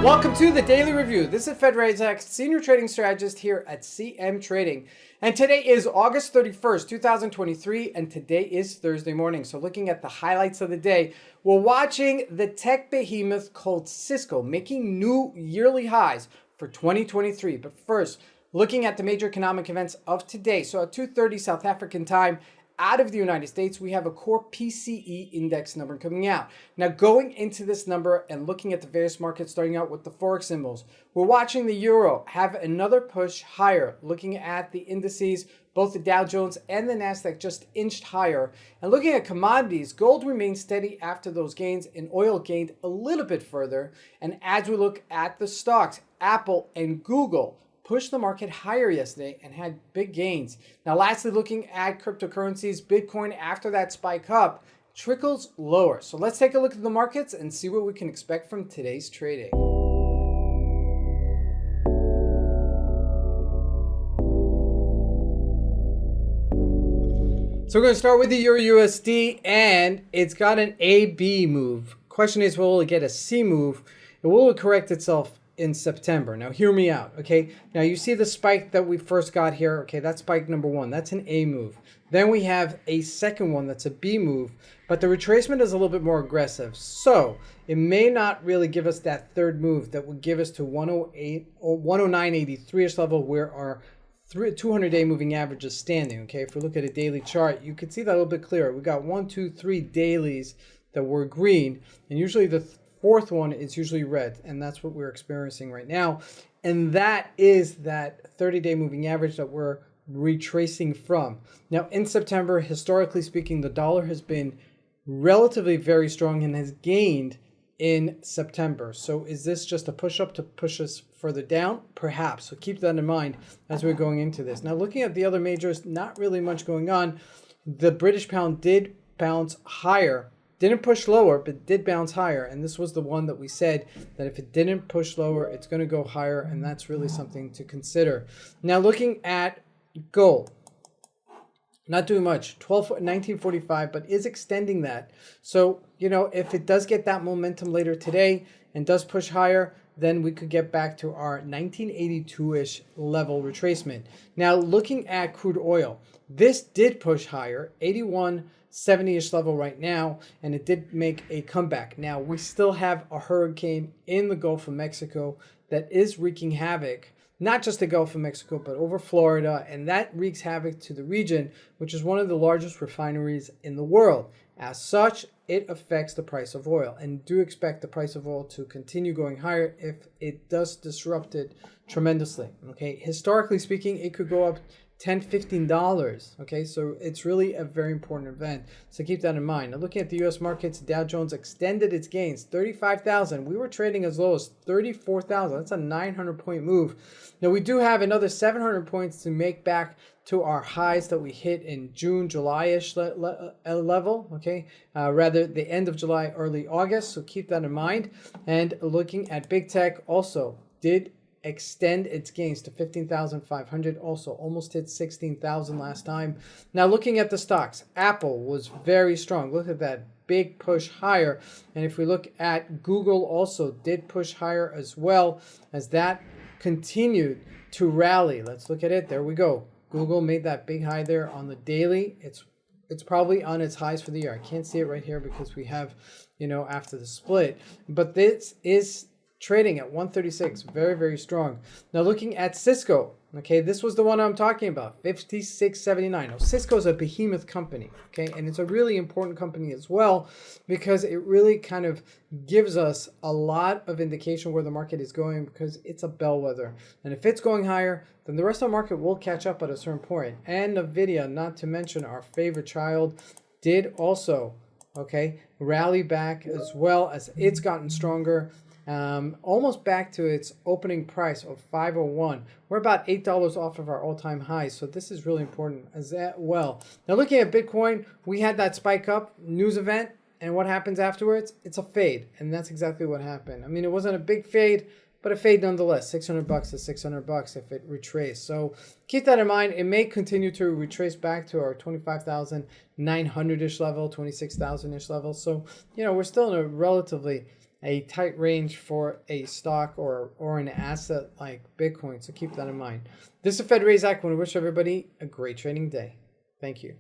Welcome to the Daily Review. This is Razak, Senior Trading Strategist here at CMTrading. And today is August 31st, 2023, and today is Thursday morning. So looking at the highlights of the day, we're watching the tech behemoth called Cisco making new yearly highs for 2023. But first, looking at the major economic events of today. So at 2:30 South African time, out of the United States, we have a Core PCE Index number coming out. Now, going into this number and looking at the various markets, starting out with the Forex symbols, we're watching the Euro have another push higher. Looking at the indices, both the Dow Jones and the NASDAQ just inched higher. And looking at commodities, gold remained steady after those gains, and oil gained a little bit further. And as we look at the stocks, Apple and Google pushed the market higher yesterday and had big gains. Now, lastly, looking at cryptocurrencies, Bitcoin, after that spike up, trickles lower. So let's take a look at the markets and see what we can expect from today's trading. So we're going to start with the Euro USD, and it's got an AB move. Question is, will it get a C move? And will it correct itself in September? Now, hear me out, okay? Now, you see the spike that we first got here, okay? That's spike number one. That's an A move. Then we have a second one that's a B move, but the retracement is a little bit more aggressive. So it may not really give us that third move that would give us to 108 or 109.83ish level where our 200-day moving average is standing, okay? If we look at a daily chart, you can see that a little bit clearer. We got 1, 2, 3 dailies that were green, and usually the fourth one is usually red, and that's what we're experiencing right now. And that is that 30-day moving average that we're retracing from. Now, in September, historically speaking, the dollar has been relatively very strong and has gained in September. So is this just a push up to push us further down? Perhaps. So keep that in mind as we're going into this. Now, looking at the other majors, not really much going on. The British pound did bounce higher. Didn't push lower, but did bounce higher. And this was the one that we said that if it didn't push lower, it's going to go higher. And that's really something to consider. Now, looking at gold, not doing much, 1945, but is extending that. So, you know, if it does get that momentum later today and does push higher, then we could get back to our 1982-ish level retracement. Now, looking at crude oil, this did push higher, 81.70-ish level right now, and it did make a comeback. Now, we still have a hurricane in the Gulf of Mexico that is wreaking havoc, not just the Gulf of Mexico, but over Florida, and that wreaks havoc to the region, which is one of the largest refineries in the world. As such, it affects the price of oil, and do expect the price of oil to continue going higher if it does disrupt it tremendously. Okay, historically speaking, it could go up $10, $15. Okay, so it's really a very important event. So keep that in mind. Now, looking at the U.S. markets, Dow Jones extended its gains, 35,000. We were trading as low as 34,000. That's a 900-point move. Now, we do have another 700 points to make back to our highs that we hit in June, July-ish level, okay? Rather, the end of July, early August. So keep that in mind. And looking at big tech, also did extend its gains to 15,500, also almost hit 16,000 last time. Now, looking at the stocks, Apple was very strong. Look at that big push higher. And if we look at Google, also did push higher as well, as that continued to rally. Let's look at it. There we go. Google made that big high there on the daily. It's probably on its highs for the year. I can't see it right here because we have, you know, after the split. But this is trading at 136, very, very strong. Now, looking at Cisco, okay, this was the one I'm talking about, 56.79. Now, Cisco is a behemoth company, okay, and it's a really important company as well because it really kind of gives us a lot of indication where the market is going because it's a bellwether. And if it's going higher, then the rest of the market will catch up at a certain point. And NVIDIA, not to mention our favorite child, did also, okay, rally back as well as it's gotten stronger. Almost back to its opening price of $501. We're about $8 off of our all-time high, so this is really important as well. Now, looking at Bitcoin, we had that spike up news event, and what happens afterwards? It's a fade, and that's exactly what happened. I mean, it wasn't a big fade, but a fade nonetheless. $600 is $600 if it retraced. So keep that in mind. It may continue to retrace back to our 25,900-ish level, 26,000-ish level. So, you know, we're still in a relatively a tight range for a stock or an asset like Bitcoin. So keep that in mind. This is Fed Razak. I want to wish everybody a great trading day. Thank you.